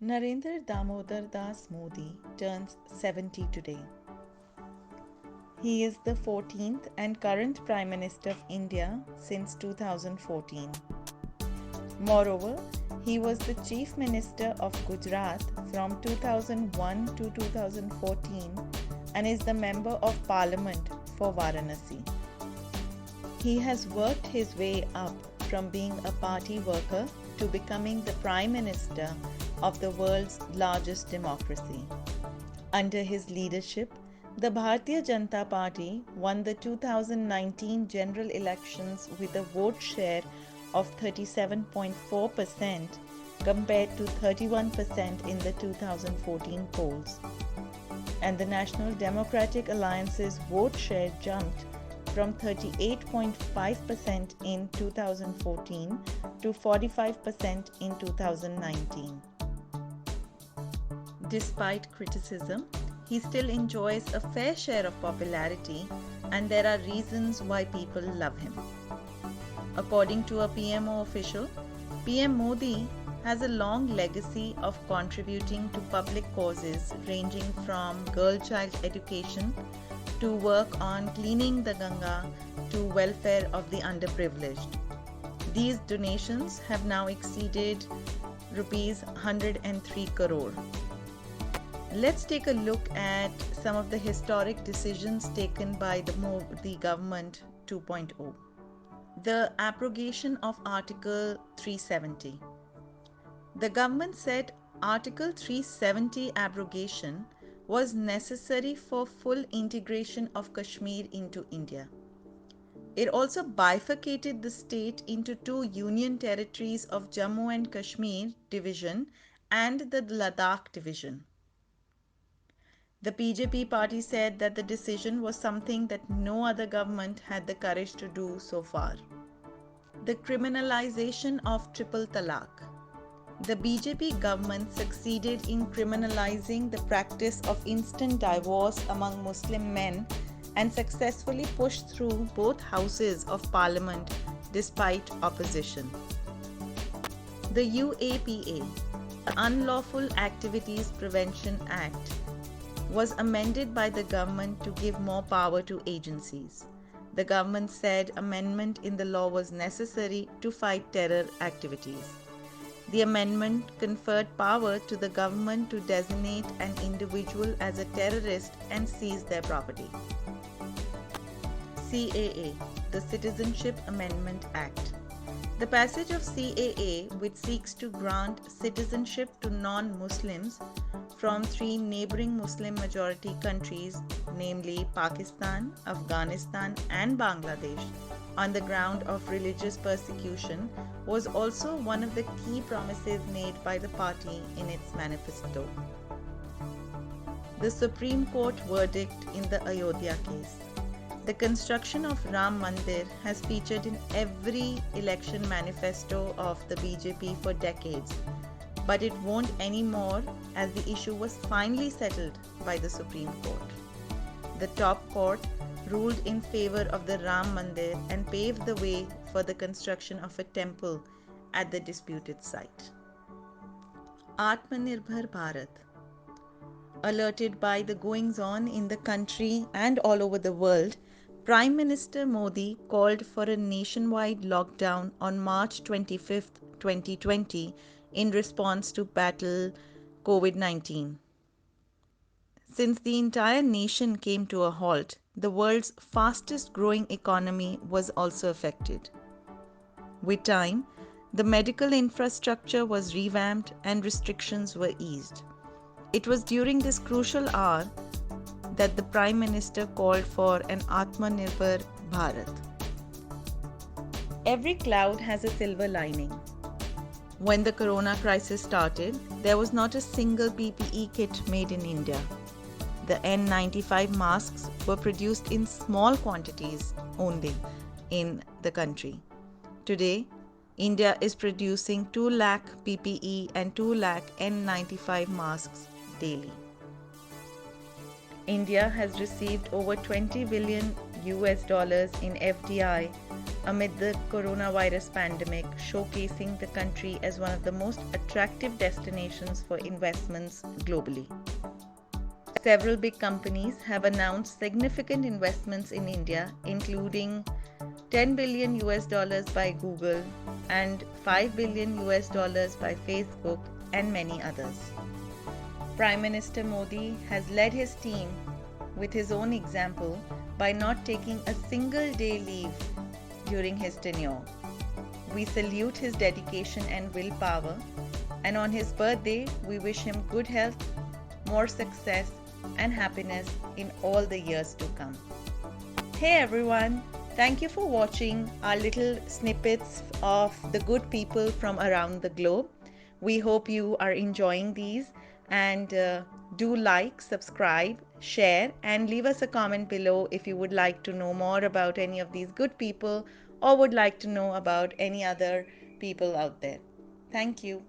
Narendra Damodar Das Modi turns 70 today. He is the 14th and current Prime Minister of India since 2014. Moreover, he was the Chief Minister of Gujarat from 2001 to 2014 and is the Member of Parliament for Varanasi. He has worked his way up from being a party worker to becoming the Prime Minister of the world's largest democracy. Under his leadership, the Bharatiya Janata Party won the 2019 general elections with a vote share of 37.4% compared to 31% in the 2014 polls. And the National Democratic Alliance's vote share jumped from 38.5% in 2014 to 45% in 2019. Despite criticism, he still enjoys a fair share of popularity, and there are reasons why people love him. According to a PMO official, PM Modi has a long legacy of contributing to public causes ranging from girl child education to work on cleaning the Ganga to welfare of the underprivileged. These donations have now exceeded rupees 103 crore. Let's take a look at some of the historic decisions taken by the Modi government 2.0. The abrogation of Article 370. The government said Article 370 abrogation was necessary for full integration of Kashmir into India. It also bifurcated the state into two union territories of Jammu and Kashmir division and the Ladakh division. The BJP party said that the decision was something that no other government had the courage to do so far. The criminalization of triple talaq. The BJP government succeeded in criminalizing the practice of instant divorce among Muslim men and successfully pushed through both houses of parliament despite opposition. The UAPA, the Unlawful Activities Prevention Act, was amended by the government to give more power to agencies. The government said amendment in the law was necessary to fight terror activities. The amendment conferred power to the government to designate an individual as a terrorist and seize their property. CAA, the Citizenship Amendment Act. The passage of CAA, which seeks to grant citizenship to non-Muslims from three neighboring Muslim-majority countries, namely Pakistan, Afghanistan and Bangladesh, on the ground of religious persecution, was also one of the key promises made by the party in its manifesto. The Supreme Court verdict in the Ayodhya case. The construction of Ram Mandir has featured in every election manifesto of the BJP for decades, but it won't anymore as the issue was finally settled by the Supreme Court. The top court ruled in favor of the Ram Mandir and paved the way for the construction of a temple at the disputed site. Atmanirbhar Bharat. Alerted by the goings-on in the country and all over the world, Prime Minister Modi called for a nationwide lockdown on March 25, 2020 in response to battle COVID-19. Since the entire nation came to a halt, the world's fastest growing economy was also affected. With time, the medical infrastructure was revamped and restrictions were eased. It was during this crucial hour that the Prime Minister called for an Atmanirbhar Bharat. Every cloud has a silver lining. When the corona crisis started, there was not a single PPE kit made in India. The N95 masks were produced in small quantities only in the country. Today, India is producing 2 lakh PPE and 2 lakh N95 masks daily. India has received over $20 billion in FDI amid the coronavirus pandemic, showcasing the country as one of the most attractive destinations for investments globally. Several big companies have announced significant investments in India, including 10 billion US dollars by Google and 5 billion US dollars by Facebook and many others. Prime Minister Modi has led his team with his own example by not taking a single day leave during his tenure. We salute his dedication and willpower, and on his birthday, we wish him good health, more success, and happiness in all the years to come. Hey everyone, thank you for watching our little snippets of the good people from around the globe. We hope you are enjoying these, and do like, subscribe, share, and leave us a comment below if you would like to know more about any of these good people or would like to know about any other people out there. Thank you.